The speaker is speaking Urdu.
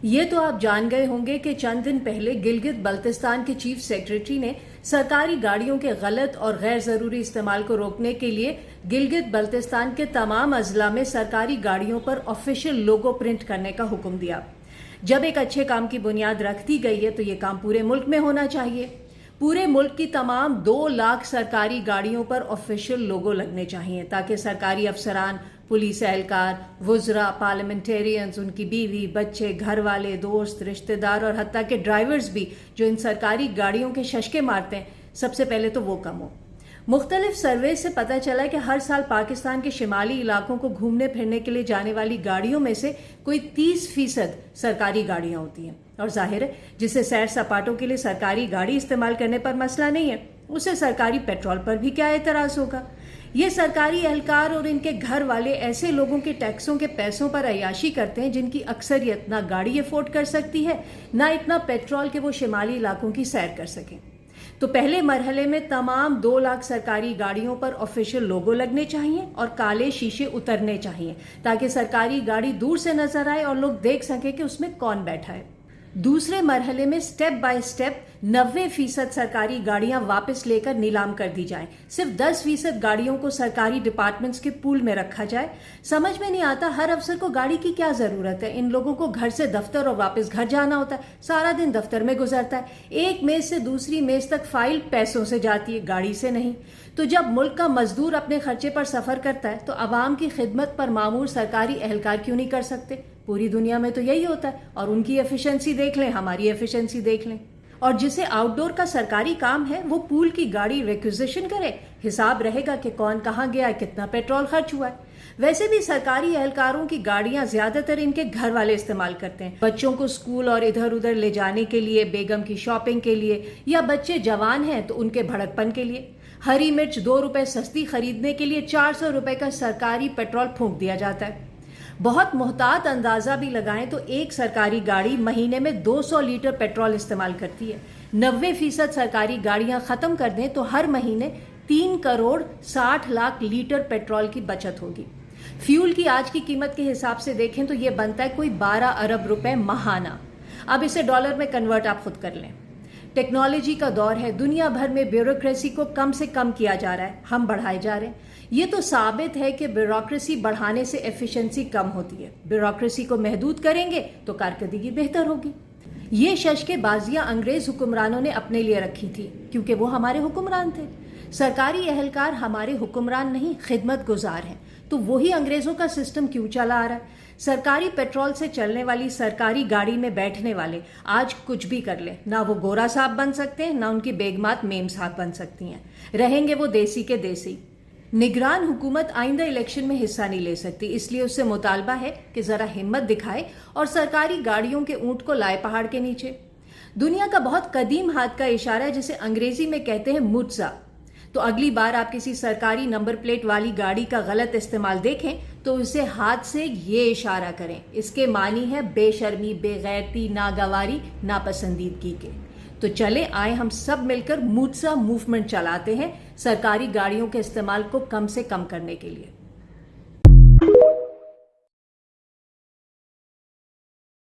یہ تو آپ جان گئے ہوں گے کہ چند دن پہلے گلگت بلتستان کے چیف سیکرٹری نے سرکاری گاڑیوں کے غلط اور غیر ضروری استعمال کو روکنے کے لیے گلگت بلتستان کے تمام اضلاع میں سرکاری گاڑیوں پر آفیشیل لوگو پرنٹ کرنے کا حکم دیا۔ جب ایک اچھے کام کی بنیاد رکھ دی گئی ہے تو یہ کام پورے ملک میں ہونا چاہیے۔ پورے ملک کی تمام 2 لاکھ سرکاری گاڑیوں پر آفیشیل لوگو لگنے چاہیے تاکہ سرکاری افسران، پولیس اہلکار، وزراء، پارلیمنٹیرینز، ان کی بیوی، بچے، گھر والے، دوست، رشتہ دار اور حتیٰ کہ ڈرائیورز بھی جو ان سرکاری گاڑیوں کے ششکے مارتے ہیں، سب سے پہلے تو وہ کم ہو۔ مختلف سرویز سے پتہ چلا کہ ہر سال پاکستان کے شمالی علاقوں کو گھومنے پھرنے کے لیے جانے والی گاڑیوں میں سے کوئی 30% سرکاری گاڑیاں ہوتی ہیں، اور ظاہر ہے جسے سیر سپاٹوں کے لیے سرکاری گاڑی استعمال کرنے پر مسئلہ نہیں ہے، اسے سرکاری پیٹرول پر بھی کیا اعتراض ہوگا۔ یہ سرکاری اہلکار اور ان کے گھر والے ایسے لوگوں کے ٹیکسوں کے پیسوں پر عیاشی کرتے ہیں جن کی اکثریت نہ گاڑی افورڈ کر سکتی ہے نہ اتنا پیٹرول کہ وہ شمالی علاقوں کی سیر کر سکیں۔ تو پہلے مرحلے میں تمام 2 لاکھ سرکاری گاڑیوں پر آفیشیل لوگو لگنے چاہیے اور کالے شیشے اترنے چاہیے تاکہ سرکاری گاڑی دور سے نظر آئے اور لوگ دیکھ سکیں کہ اس میں کون بیٹھا ہے۔ دوسرے مرحلے میں سٹیپ بائی سٹیپ 90% سرکاری گاڑیاں واپس لے کر نیلام کر دی جائیں، صرف 10% گاڑیوں کو سرکاری ڈپارٹمنٹس کے پول میں رکھا جائے۔ سمجھ میں نہیں آتا ہر افسر کو گاڑی کی کیا ضرورت ہے، ان لوگوں کو گھر سے دفتر اور واپس گھر جانا ہوتا ہے، سارا دن دفتر میں گزرتا ہے، ایک میز سے دوسری میز تک فائل پیسوں سے جاتی ہے، گاڑی سے نہیں۔ تو جب ملک کا مزدور اپنے خرچے پر سفر کرتا ہے تو عوام کی خدمت پر مامور سرکاری اہلکار کیوں نہیں کر سکتے؟ پوری دنیا میں تو یہی ہوتا ہے، اور ان کی ایفیشنسی دیکھ لیں، ہماری ایفیشنسی دیکھ لیں۔ اور جسے آؤٹ ڈور کا سرکاری کام ہے وہ پول کی گاڑی ریکویزیشن کرے، حساب رہے گا کہ کون کہاں گیا، کتنا پیٹرول خرچ ہوا ہے۔ ویسے بھی سرکاری اہلکاروں کی گاڑیاں زیادہ تر ان کے گھر والے استعمال کرتے ہیں، بچوں کو اسکول اور ادھر ادھر لے جانے کے لیے، بیگم کی شاپنگ کے لیے، یا بچے جوان ہیں تو ان کے بھڑکپن کے لیے۔ ہری مرچ 2 روپے سستی خریدنے کے لیے 400 روپے کا سرکاری پیٹرول پھونک دیا جاتا ہے۔ بہت محتاط اندازہ بھی لگائیں تو ایک سرکاری گاڑی مہینے میں 200 لیٹر پیٹرول استعمال کرتی ہے۔ 90% سرکاری گاڑیاں ختم کر دیں تو ہر مہینے 3 کروڑ 60 لاکھ لیٹر پیٹرول کی بچت ہوگی۔ فیول کی آج کی قیمت کے حساب سے دیکھیں تو یہ بنتا ہے کوئی 12 ارب روپے ماہانہ۔ اب اسے ڈالر میں کنورٹ آپ خود کر لیں۔ ٹیکنالوجی کا دور ہے، دنیا بھر میں بیوروکریسی کو کم سے کم کیا جا رہا ہے، ہم بڑھائے جا رہے ہیں۔ یہ تو ثابت ہے کہ بیوروکریسی بڑھانے سے ایفیشنسی کم ہوتی ہے، بیوروکریسی کو محدود کریں گے تو کارکردگی بہتر ہوگی۔ یہ ششکے بازیاں انگریز حکمرانوں نے اپنے لیے رکھی تھی کیونکہ وہ ہمارے حکمران تھے۔ سرکاری اہلکار ہمارے حکمران نہیں، خدمت گزار ہیں، تو وہی انگریزوں کا سسٹم کیوں چلا آ رہا ہے؟ سرکاری پیٹرول سے چلنے والی سرکاری گاڑی میں بیٹھنے والے آج کچھ بھی کر لیں، نہ وہ گورا صاحب بن سکتے ہیں، نہ ان کی بیگمات میم صاحب بن سکتی ہیں، رہیں گے وہ دیسی کے دیسی۔ نگران حکومت آئندہ الیکشن میں حصہ نہیں لے سکتی، اس لیے اس سے مطالبہ ہے کہ ذرا ہمت دکھائے اور سرکاری گاڑیوں کے اونٹ کو لائے پہاڑ کے نیچے۔ دنیا کا بہت قدیم ہاتھ کا اشارہ ہے جسے انگریزی میں کہتے ہیں مجزا۔ تو اگلی بار آپ کسی سرکاری نمبر پلیٹ والی گاڑی کا غلط استعمال دیکھیں تو اسے ہاتھ سے یہ اشارہ کریں، اس کے معنی ہے بے شرمی، بے غیرتی، ناگواری، ناپسندیدگی کے۔ تو چلے آئے ہم سب مل کر مجزا موومنٹ چلاتے ہیں سرکاری گاڑیوں کے استعمال کو کم سے کم کرنے کے لیے۔